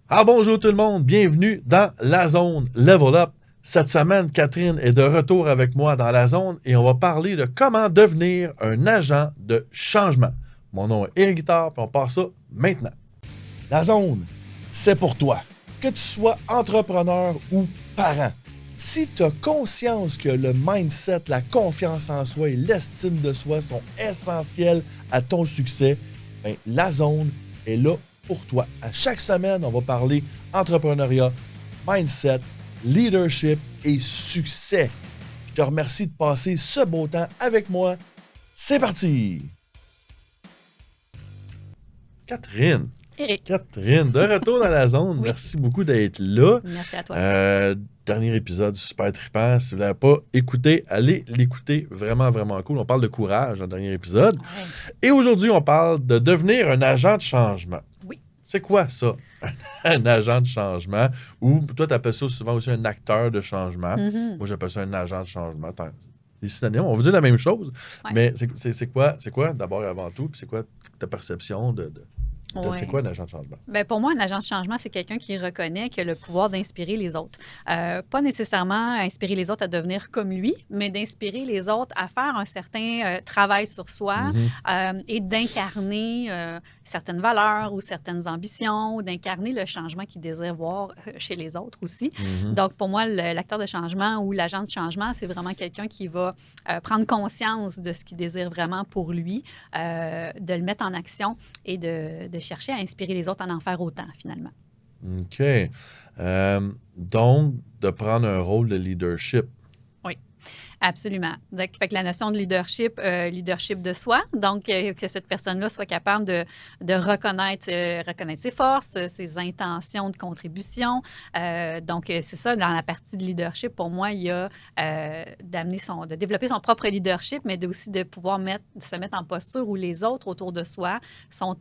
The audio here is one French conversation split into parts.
Ah bonjour tout le monde, bienvenue dans la zone Level Up. Cette semaine, Catherine est de retour avec moi dans la zone et on va parler de comment devenir un agent de changement. Mon nom est Éric Guittard, puis on part ça maintenant. La zone, c'est pour toi. Que tu sois entrepreneur ou parent. Si tu as conscience que le mindset, la confiance en soi et l'estime de soi sont essentiels à ton succès, ben, la zone est là pour toi. À chaque semaine, on va parler entrepreneuriat, mindset, leadership et succès. Je te remercie de passer ce beau temps avec moi. C'est parti! Catherine, Éric. Catherine, de retour dans la zone. Oui. Merci beaucoup d'être là. Merci à toi. Dernier épisode super trippant. Si vous ne l'avez pas écouté, allez l'écouter. Vraiment, vraiment cool. On parle de courage dans le dernier épisode. Ouais. Et aujourd'hui, on parle de devenir un agent de changement. Oui. C'est quoi ça? Un agent de changement. Ou toi, tu appelles ça souvent aussi un acteur de changement. Mhm. Moi, j'appelle ça un agent de changement. C'est synonyme. On veut dire la même chose. Ouais. Mais c'est quoi d'abord et avant tout? Puis c'est quoi ta perception de Ouais. c'est quoi un agent de changement? Ben, pour moi, un agent de changement, c'est quelqu'un qui reconnaît qu'il a le pouvoir d'inspirer les autres. Pas nécessairement inspirer les autres à devenir comme lui, mais d'inspirer les autres à faire un certain travail sur soi et d'incarner certaines valeurs ou certaines ambitions, ou d'incarner le changement qu'il désire voir chez les autres aussi. Donc, pour moi, l'acteur de changement ou l'agent de changement, c'est vraiment quelqu'un qui va prendre conscience de ce qu'il désire vraiment pour lui, de le mettre en action et de chercher à inspirer les autres à en faire autant, finalement. OK. Donc, de prendre un rôle de leadership. Oui, absolument. Donc, fait que la notion de leadership, leadership de soi, donc que cette personne-là soit capable de reconnaître ses forces, ses intentions de contribution. Donc, c'est ça, dans la partie de leadership, pour moi, il y a de développer son propre leadership, mais aussi de pouvoir se mettre en posture où les autres autour de soi sont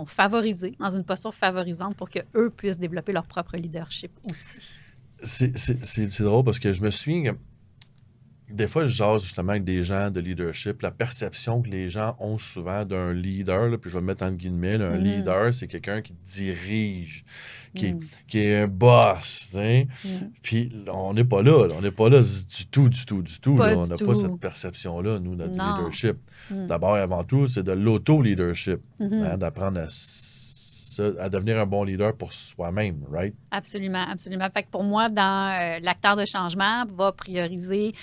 favorisés, dans une posture favorisante pour qu'eux puissent développer leur propre leadership aussi. C'est drôle parce que je me souviens que des fois, je jase justement avec des gens de leadership. La perception que les gens ont souvent d'un leader, là, puis je vais le mettre en guillemets, là, un leader, c'est quelqu'un qui dirige, qui est un boss. Hein? Puis on n'est pas là, on n'est pas là du tout. Pas Là. On du n'a pas tout. cette perception-là, nous, notre Non. leadership. D'abord et avant tout, c'est de l'auto-leadership, hein, d'apprendre à devenir un bon leader pour soi-même, right? Absolument, absolument. Fait que pour moi, dans l'acteur de changement, va prioriser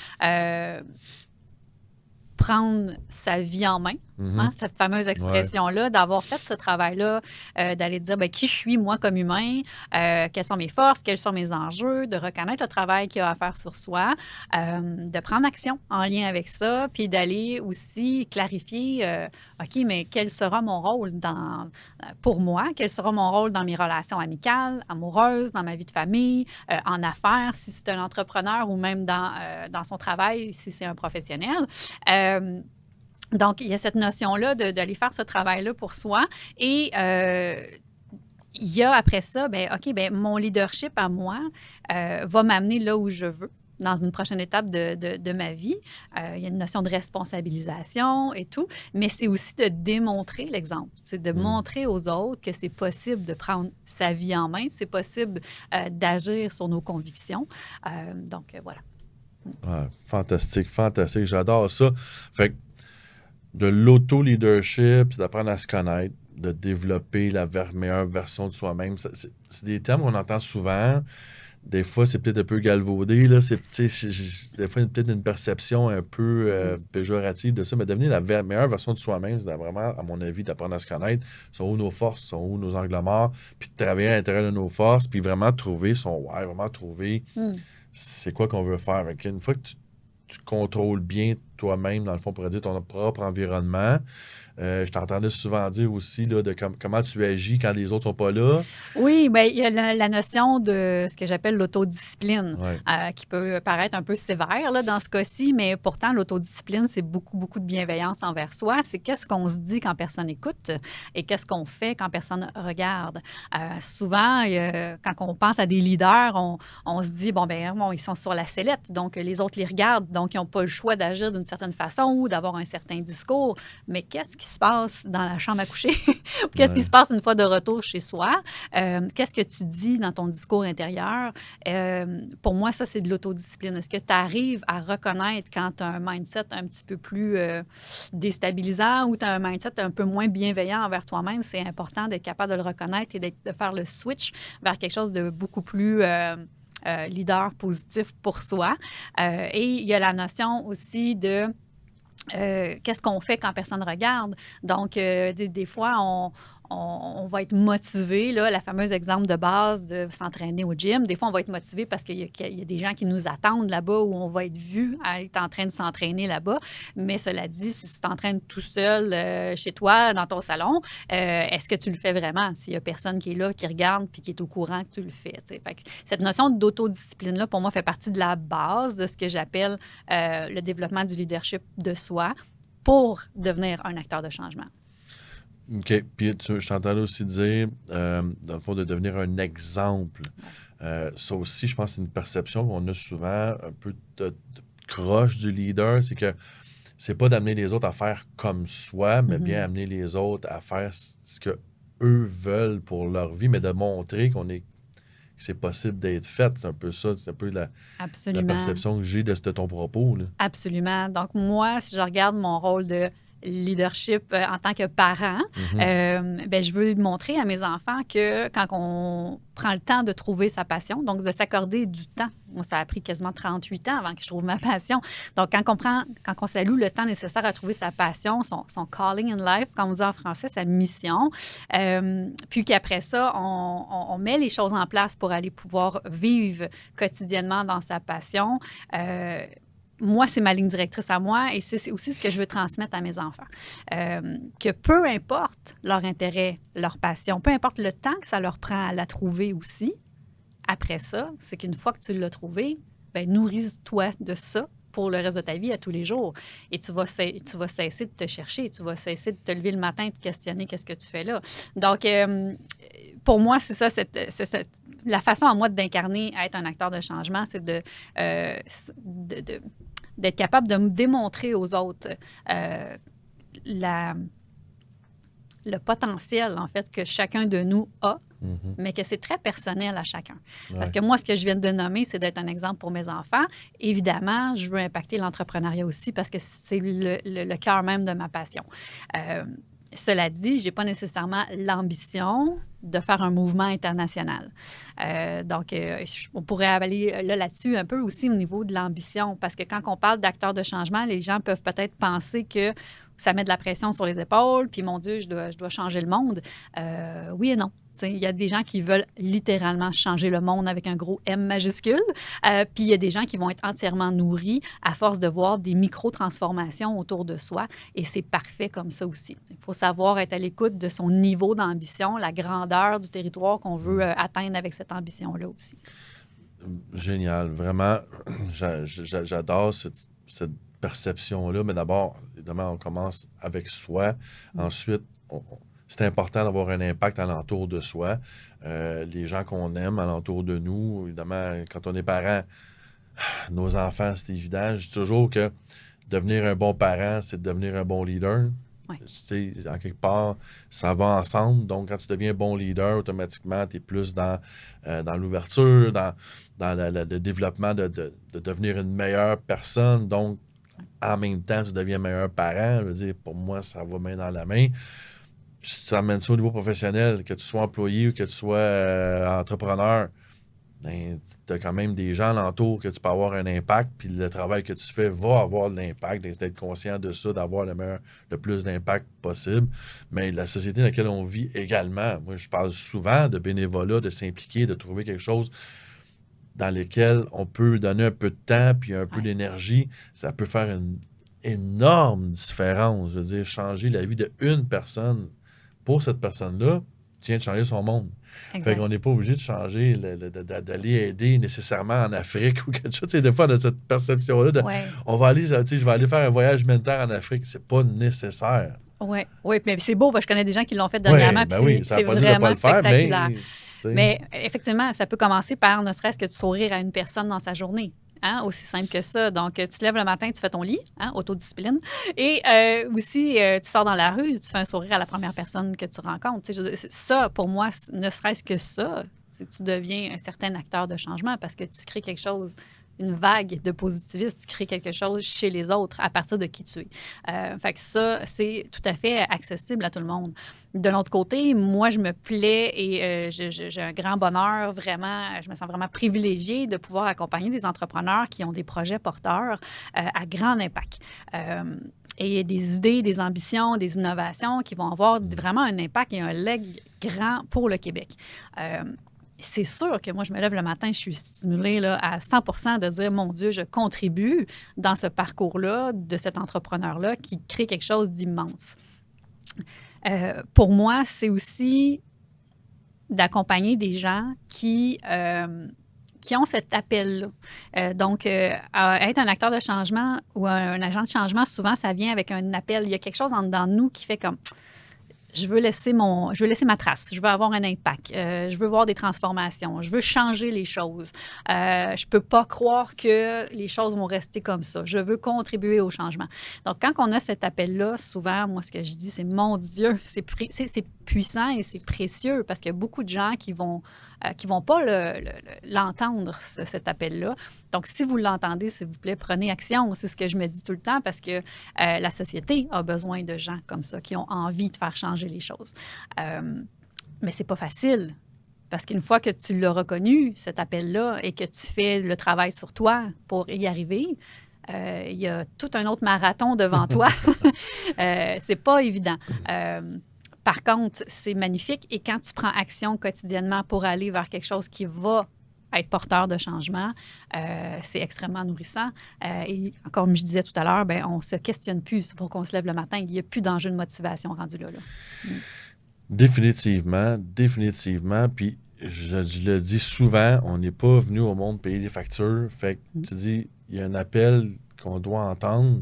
prendre sa vie en main, hein, cette fameuse expression-là, d'avoir fait ce travail-là, d'aller dire ben, qui je suis, moi, comme humain, quelles sont mes forces, quels sont mes enjeux, de reconnaître le travail qu'il y a à faire sur soi, de prendre action en lien avec ça, puis d'aller aussi clarifier, OK, mais quel sera mon rôle pour moi, quel sera mon rôle dans mes relations amicales, amoureuses, dans ma vie de famille, en affaires, si c'est un entrepreneur ou même dans son travail, si c'est un professionnel. Donc, il y a cette notion-là d'aller faire ce travail-là pour soi. Et il y a après ça, ben, OK, ben, mon leadership à moi va m'amener là où je veux dans une prochaine étape de ma vie. Il y a une notion de responsabilisation et tout, mais c'est aussi de démontrer l'exemple. C'est de montrer aux autres que c'est possible de prendre sa vie en main, c'est possible d'agir sur nos convictions. Donc, voilà. Ah, fantastique. J'adore ça. Fait que de l'auto-leadership, c'est d'apprendre à se connaître, de développer la meilleure version de soi-même. C'est des termes qu'on entend souvent. Des fois, c'est peut-être un peu galvaudé. Là. Des fois, peut-être une perception un peu péjorative de ça. Mais devenir la meilleure version de soi-même, c'est vraiment, à mon avis, d'apprendre à se connaître. Sont où nos forces, sont où nos angles morts, puis de travailler à l'intérieur de nos forces, puis vraiment trouver son why, vraiment trouver c'est quoi qu'on veut faire. Fait une fois que tu contrôles bien toi-même, dans le fond, on pourrait dire ton propre environnement. Je t'entendais souvent dire aussi là, de comment tu agis quand les autres sont pas là. Oui, bien, il y a la notion de ce que j'appelle l'autodiscipline, qui peut paraître un peu sévère là, dans ce cas-ci, mais pourtant, l'autodiscipline, c'est beaucoup, beaucoup de bienveillance envers soi. C'est qu'est-ce qu'on se dit quand personne écoute et qu'est-ce qu'on fait quand personne regarde. Souvent, quand on pense à des leaders, on se dit, bon, ils sont sur la sellette, donc les autres les regardent, donc ils n'ont pas le choix d'agir d'une certaine façon ou d'avoir un certain discours. Mais qu'est-ce qui qui se passe dans la chambre à coucher, qu'est-ce qui se passe une fois de retour chez soi, qu'est-ce que tu dis dans ton discours intérieur. Pour moi, ça, c'est de l'autodiscipline. Est-ce que tu arrives à reconnaître quand tu as un mindset un petit peu plus déstabilisant ou tu as un mindset un peu moins bienveillant envers toi-même? C'est important d'être capable de le reconnaître et de faire le switch vers quelque chose de beaucoup plus leader positif pour soi. Et il y a la notion aussi de qu'est-ce qu'on fait quand personne regarde. Donc, des fois, on va être motivé, là, la fameuse exemple de base de s'entraîner au gym. Des fois, on va être motivé parce qu'il y a des gens qui nous attendent là-bas où on va être vu à être en train de s'entraîner là-bas. Mais cela dit, si tu t'entraînes tout seul chez toi, dans ton salon, est-ce que tu le fais vraiment? S'il n'y a personne qui est là, qui regarde puis qui est au courant que tu le fais. Fait que cette notion d'autodiscipline-là, pour moi, fait partie de la base de ce que j'appelle le développement du leadership de soi pour devenir un acteur de changement. OK. Puis je t'entendais aussi dire, dans le fond, de devenir un exemple. Ça aussi, je pense que c'est une perception qu'on a souvent un peu de croche du leader. C'est que c'est pas d'amener les autres à faire comme soi, mais bien amener les autres à faire ce que eux veulent pour leur vie, mais de montrer que c'est possible d'être fait. C'est un peu ça. C'est un peu la perception que j'ai de ton propos, là. Absolument. Donc, moi, si je regarde mon rôle de leadership en tant que parent, je veux montrer à mes enfants que quand on prend le temps de trouver sa passion, donc de s'accorder du temps. Moi, ça a pris quasiment 38 ans avant que je trouve ma passion. Donc, quand on s'alloue le temps nécessaire à trouver sa passion, son calling in life, comme on dit en français, sa mission, puis qu'après ça, on met les choses en place pour aller pouvoir vivre quotidiennement dans sa passion, moi, c'est ma ligne directrice à moi et c'est aussi ce que je veux transmettre à mes enfants. Que peu importe leur intérêt, leur passion, peu importe le temps que ça leur prend à la trouver aussi, après ça, c'est qu'une fois que tu l'as trouvée, nourris-toi de ça pour le reste de ta vie à tous les jours. Et tu vas cesser de te chercher, tu vas cesser de te lever le matin et de questionner qu'est-ce que tu fais là. Donc, pour moi, c'est ça, la façon à moi d'incarner à être un acteur de changement, c'est d'être capable de me démontrer aux autres le potentiel, en fait, que chacun de nous a, mais que c'est très personnel à chacun. Ouais. Parce que moi, ce que je viens de nommer, c'est d'être un exemple pour mes enfants. Évidemment, je veux impacter l'entrepreneuriat aussi parce que c'est le cœur même de ma passion. Cela dit, je n'ai pas nécessairement l'ambition de faire un mouvement international. Donc, on pourrait aller là-dessus un peu aussi au niveau de l'ambition, parce que quand on parle d'acteurs de changement, les gens peuvent peut-être penser que ça met de la pression sur les épaules, puis mon Dieu, je dois changer le monde. Oui et non. Il y a des gens qui veulent littéralement changer le monde avec un gros M majuscule, puis il y a des gens qui vont être entièrement nourris à force de voir des micro-transformations autour de soi, et c'est parfait comme ça aussi. Il faut savoir être à l'écoute de son niveau d'ambition, la grandeur du territoire qu'on veut atteindre avec cette ambition-là aussi. Génial. Vraiment, j'adore cette perception-là, mais d'abord, évidemment, on commence avec soi. Ensuite, c'est important d'avoir un impact alentour de soi. Les gens qu'on aime alentour de nous, évidemment, quand on est parent, nos enfants, c'est évident. Je dis toujours que devenir un bon parent, c'est devenir un bon leader. Ouais. Tu sais, en quelque part, ça va ensemble. Donc, quand tu deviens un bon leader, automatiquement, tu es plus dans l'ouverture, dans le développement de devenir une meilleure personne. Donc, en même temps, tu deviens meilleur parent. Je veux dire, pour moi, ça va main dans la main. Puis, si tu amènes ça au niveau professionnel, que tu sois employé ou que tu sois entrepreneur, ben, tu as quand même des gens alentour que tu peux avoir un impact, puis le travail que tu fais va avoir de l'impact, d'être conscient de ça, d'avoir le plus d'impact possible. Mais la société dans laquelle on vit également, moi, je parle souvent de bénévolat, de s'impliquer, de trouver quelque chose dans lequel on peut donner un peu de temps puis un peu d'énergie. Ça peut faire une énorme différence. Je veux dire, changer la vie d'une personne pour cette personne-là, tu viens de changer son monde. Exact. Fait qu'on n'est pas obligé de changer, d'aller aider nécessairement en Afrique ou quelque chose. Des fois, on a cette perception-là de on va aller, je vais aller faire un voyage humanitaire en Afrique. C'est pas nécessaire. Oui, mais c'est beau parce que je connais des gens qui l'ont fait dernièrement. Ça c'est pas vraiment spectaculaire. Mais effectivement, ça peut commencer par ne serait-ce que de sourire à une personne dans sa journée. Hein, aussi simple que ça. Donc, tu te lèves le matin, tu fais ton lit, hein, autodiscipline. Et aussi, tu sors dans la rue, tu fais un sourire à la première personne que tu rencontres. Tu sais, ça, pour moi, ne serait-ce que ça, tu deviens un certain acteur de changement parce que tu crées quelque chose, une vague de positivisme, tu crées quelque chose chez les autres à partir de qui tu es. Fait que ça, c'est tout à fait accessible à tout le monde. De l'autre côté, moi, je me plais et j'ai un grand bonheur, vraiment, je me sens vraiment privilégiée de pouvoir accompagner des entrepreneurs qui ont des projets porteurs à grand impact. Et des idées, des ambitions, des innovations qui vont avoir vraiment un impact et un leg grand pour le Québec. C'est sûr que moi, je me lève le matin, je suis stimulée là, à 100% de dire, mon Dieu, je contribue dans ce parcours-là de cet entrepreneur-là qui crée quelque chose d'immense. Pour moi, c'est aussi d'accompagner des gens qui ont cet appel-là. Donc, être un acteur de changement ou un agent de changement, souvent, ça vient avec un appel. Il y a quelque chose en dedans de nous qui fait comme... Je veux laisser ma trace. Je veux avoir un impact. Je veux voir des transformations. Je veux changer les choses. Je peux pas croire que les choses vont rester comme ça. Je veux contribuer au changement. Donc, quand on a cet appel-là, souvent, moi, ce que je dis, c'est mon Dieu, c'est puissant et c'est précieux parce qu'il y a beaucoup de gens qui vont pas l'entendre, cet appel-là. Donc, si vous l'entendez, s'il vous plaît, prenez action. C'est ce que je me dis tout le temps parce que la société a besoin de gens comme ça qui ont envie de faire changer les choses. Mais c'est pas facile parce qu'une fois que tu l'as reconnu, cet appel-là, et que tu fais le travail sur toi pour y arriver, il y a tout un autre marathon devant toi. C'est pas évident. Par contre, c'est magnifique et quand tu prends action quotidiennement pour aller vers quelque chose qui va être porteur de changement, c'est extrêmement nourrissant. Et comme je disais tout à l'heure, on ne se questionne plus pour qu'on se lève le matin. Il n'y a plus d'enjeu de motivation rendu là. Définitivement. Puis je le dis souvent, on n'est pas venu au monde payer des factures. Fait que tu dis, il y a un appel qu'on doit entendre.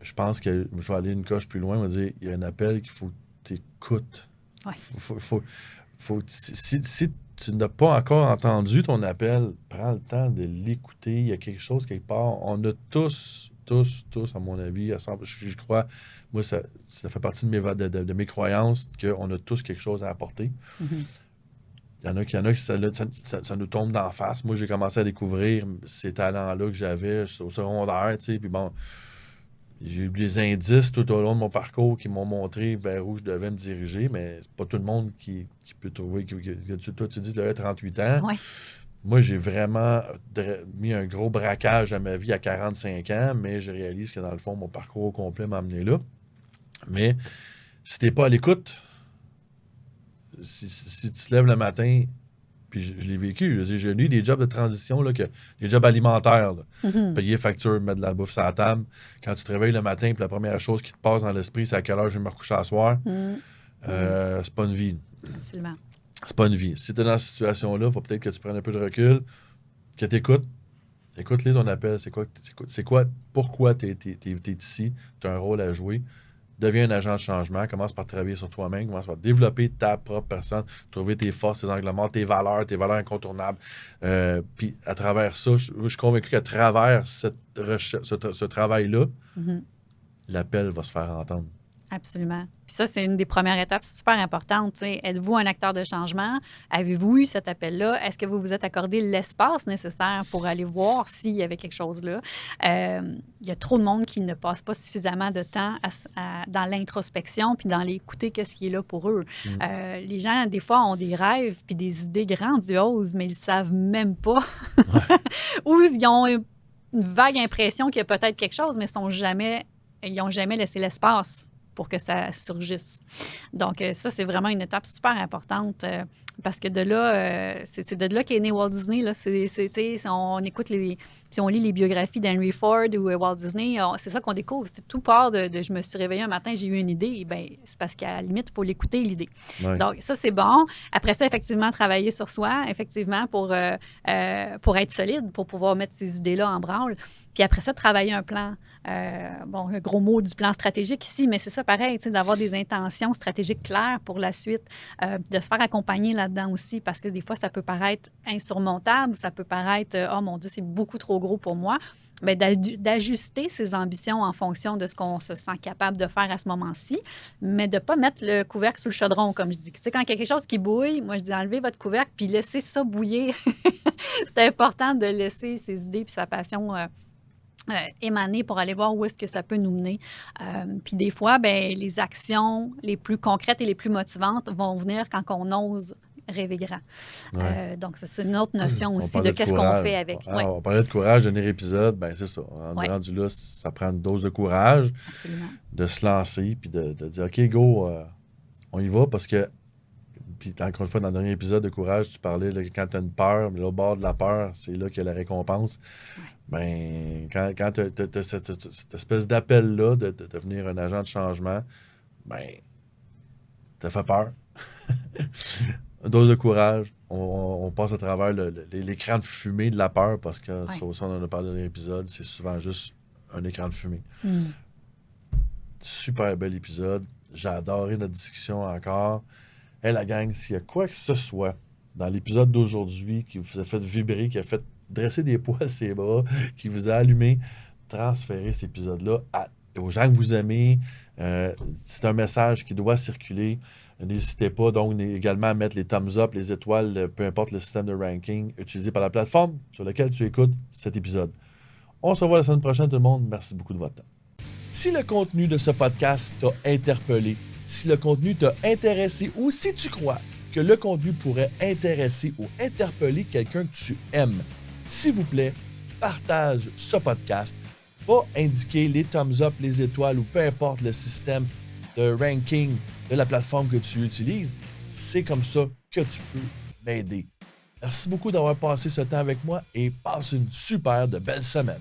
Je pense que je vais aller une coche plus loin. On va dire, il y a un appel qu'il faut que tu écoutes. Ouais. Si tu n'as pas encore entendu ton appel, prends le temps de l'écouter. Il y a quelque chose quelque part. On a tous, à mon avis, je crois, moi, ça fait partie de mes croyances qu'on a tous quelque chose à apporter. Mm-hmm. Il y en a qui ça nous tombe d'en face. Moi, j'ai commencé à découvrir ces talents-là que j'avais au secondaire, tu sais, puis bon, j'ai eu des indices tout au long de mon parcours qui m'ont montré vers où je devais me diriger, mais c'est pas tout le monde qui peut trouver toi, tu dis, tu avais 38 ans. Ouais. Moi, j'ai vraiment mis un gros braquage à ma vie à 45 ans, mais je réalise que dans le fond, mon parcours au complet m'a amené là. Mais si t'es pas à l'écoute, si tu te lèves le matin, puis je l'ai vécu, j'ai eu des jobs de transition, là, des jobs alimentaires, là. Mm-hmm. Payer facture, mettre de la bouffe sur la table. Quand tu te réveilles le matin, puis la première chose qui te passe dans l'esprit, c'est à quelle heure je vais me recoucher à soir. C'est pas une vie. Absolument. C'est pas une vie. Si tu es dans cette situation-là, il faut peut-être que tu prennes un peu de recul, que tu écoutes. Écoute-les ton appel. C'est quoi, pourquoi tu es ici, tu as un rôle à jouer. Deviens un agent de changement. Commence par travailler sur toi-même. Commence par développer ta propre personne. Trouver tes forces, tes angles morts, tes valeurs incontournables. Puis à travers ça, je suis convaincu qu'à travers ce travail-là, l'appel va se faire entendre. Absolument. Puis ça, c'est une des premières étapes super importantes. T'sais. Êtes-vous un acteur de changement? Avez-vous eu cet appel-là? Est-ce que vous vous êtes accordé l'espace nécessaire pour aller voir s'il y avait quelque chose là? Il y a trop de monde qui ne passe pas suffisamment de temps dans l'introspection puis dans l'écouter qu'est-ce qui est là pour eux. Les gens, des fois, ont des rêves puis des idées grandioses, mais ils ne savent même pas. Ou ils ont une vague impression qu'il y a peut-être quelque chose, mais ils n'ont jamais laissé l'espace pour que ça surgisse. Donc, ça, c'est vraiment une étape super importante parce que de là, c'est de là qu'est né Walt Disney. Là. On écoute si on lit les biographies d'Henry Ford ou Walt Disney, c'est ça qu'on découvre. C'est tout part de je me suis réveillée un matin, j'ai eu une idée. Bien, c'est parce qu'à la limite, il faut l'écouter, l'idée. Ouais. Donc, ça, c'est bon. Après ça, effectivement, travailler sur soi, effectivement, pour être solide, pour pouvoir mettre ces idées-là en branle. Puis après ça, travailler un plan. Le gros mot du plan stratégique ici, mais c'est ça, pareil, d'avoir des intentions stratégiques claires pour la suite, de se faire accompagner là-dedans aussi, parce que des fois, ça peut paraître insurmontable, ça peut paraître, oh mon Dieu, c'est beaucoup trop gros pour moi. Mais d'ajuster ses ambitions en fonction de ce qu'on se sent capable de faire à ce moment-ci, mais de ne pas mettre le couvercle sous le chaudron, comme je dis. Tu sais, quand il y a quelque chose qui bouille, moi, je dis enlevez votre couvercle puis laissez ça bouillir. C'est important de laisser ses idées puis sa passion émaner pour aller voir où est-ce que ça peut nous mener. Puis des fois, ben, les actions les plus concrètes et les plus motivantes vont venir quand on ose rêver grand. Ouais. Donc, c'est une autre notion On aussi parlait de qu'est-ce qu'on courage. fait avec. Ah, Oui, on parlait de courage, dernier épisode, ben c'est ça. ouais, Rendu là, ça prend une dose de courage, absolument. de se lancer, puis de dire, OK, go, on y va, parce que, puis encore une fois, dans le dernier épisode de courage, tu parlais, là, quand tu as une peur, mais là, au bord de la peur, c'est là qu'il y a la récompense. Ben, quand tu as cette espèce d'appel-là de devenir un agent de changement, ben, t'as fait peur. Une dose de courage. On passe à travers l'écran de fumée de la peur, parce que ça aussi, on en a parlé dans l'épisode, c'est souvent juste un écran de fumée. Super bel épisode. J'ai adoré notre discussion encore. Hey, la gang, s'il y a quoi que ce soit dans l'épisode d'aujourd'hui qui vous a fait vibrer, qui a fait dresser des poils ses bras, qui vous a allumé, transférez cet épisode-là aux gens que vous aimez. C'est un message qui doit circuler. N'hésitez pas donc également à mettre les thumbs up, les étoiles, peu importe le système de ranking utilisé par la plateforme sur laquelle tu écoutes cet épisode. On se revoit la semaine prochaine, tout le monde. Merci beaucoup de votre temps. Si le contenu de ce podcast t'a interpellé, si le contenu t'a intéressé ou si tu crois que le contenu pourrait intéresser ou interpeller quelqu'un que tu aimes, s'il vous plaît, partage ce podcast. Va indiquer les thumbs up, les étoiles ou peu importe le système de ranking de la plateforme que tu utilises. C'est comme ça que tu peux m'aider. Merci beaucoup d'avoir passé ce temps avec moi et passe une super de belle semaine.